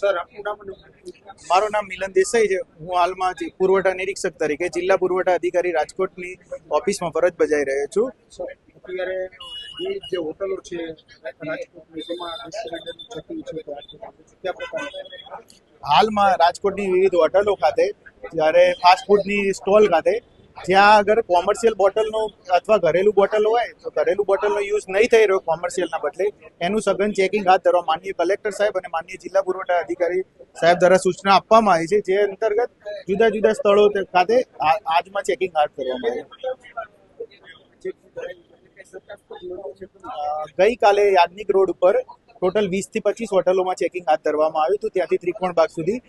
Sir આપનું નામ અને મારું નામ મિલન દેસાઈ છે. હું હાલમાં પુરવઠા નિરીક્ષક તરીકે જિલ્લા પુરવઠા અધિકારી રાજકોટની ઓફિસમાં ફરજ બજાવી રહ્યો છું. સર અત્યારે વિવિધ જે હોટલો છે રાજકોટની તેમાં રેસ્ટોરન્ટનું ચેકિંગ છે તો કયા પ્રકારનું હાલમાં રાજકોટની વિવિધ હોટલો ખાતે જ્યારે ફાસ્ટ ફૂડની સ્ટોલ ખાતે જ્યાં આગળ કોમર્શિયલ બોટલનો અથવા ઘરેલું બોટલ હોય તો ઘરેલું બોટલનો યુઝ નહીં થઈ રહ્યો કોમર્શિયલના બદલે એનું સઘન ચેકિંગ હાથ ધરવા માનનીય કલેક્ટર સાહેબ અને માનનીય જિલ્લા પુરવઠા અધિકારી સાહેબ દ્વારા સૂચના આપવામાં આવી છે, જે અંતર્ગત જુદા જુદા સ્થળો ખાતે આજમાં ચેકિંગ હાથ ધરવામાં આવ્યું. ગઈકાલે યાજ્ઞિક રોડ ઉપર ટોટલ 20 થી 25 હોટલોમાં ચેકિંગ હાથ ધરવામાં આવ્યું હતું, ત્યાંથી ત્રિકોણ બાગ સુધી.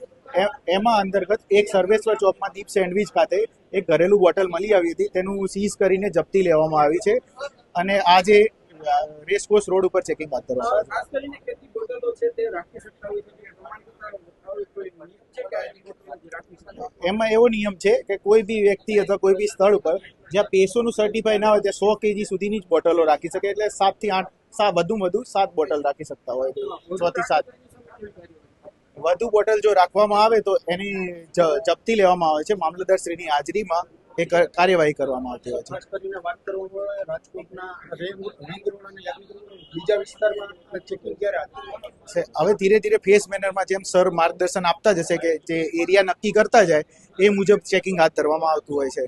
એમાં અંતર્ગત એક સર્વેશ્વર ચોકમાં દીપ સેન્ડવિચ ખાતે એક ઘરેલું બોટલ મળી આવી હતી, તેનું સીઝ કરીને જપ્તી લેવામાં આવી છે અને આજે રેસકોર્સ રોડ ઉપર ચેકિંગ હાથ ધરવામાં આવ્યું. ખાસ કરીને કેટલી બોટલો છે તે રાખી શકતા હોય છે કોઈ નિયમ છે કે આ બોટલ રાખી શકાય? એમાં એવો નિયમ છે કે કોઈ બી વ્યક્તિ અથવા કોઈ બી સ્થળ ઉપર જ્યાં પેસોનું સર્ટિફાઈ ના હોય ત્યાં 100 કેજી સુધીની જ બોટલો રાખી શકે, એટલે 7 થી 8 વધુમાં વધુ 7 બોટલ રાખી શકતા હોય, 6 થી 7. વધુ બોટલ જો રાખવામાં આવે તો એની જપ્તી લેવામાં આવે છે. મામલતદારશ્રીની હાજરીમાં એ કાર્યવાહી કરવામાં આવતી હોય છે. ખાસ કરીને વાત કરવામાં આવે રાજકોટના રિંગ રોડ અને યાજ્ઞિક રોડ બીજા વિસ્તારમાં ચેકિંગ ક્યારે હાથ હવે ધીરે ધીરે ફેસ મેનરમાં જેમ સર માર્ગદર્શન આપતા જશે કે જે એરિયા નક્કી કરતા જાય એ મુજબ ચેકિંગ હાથ ધરવામાં આવતું હોય છે.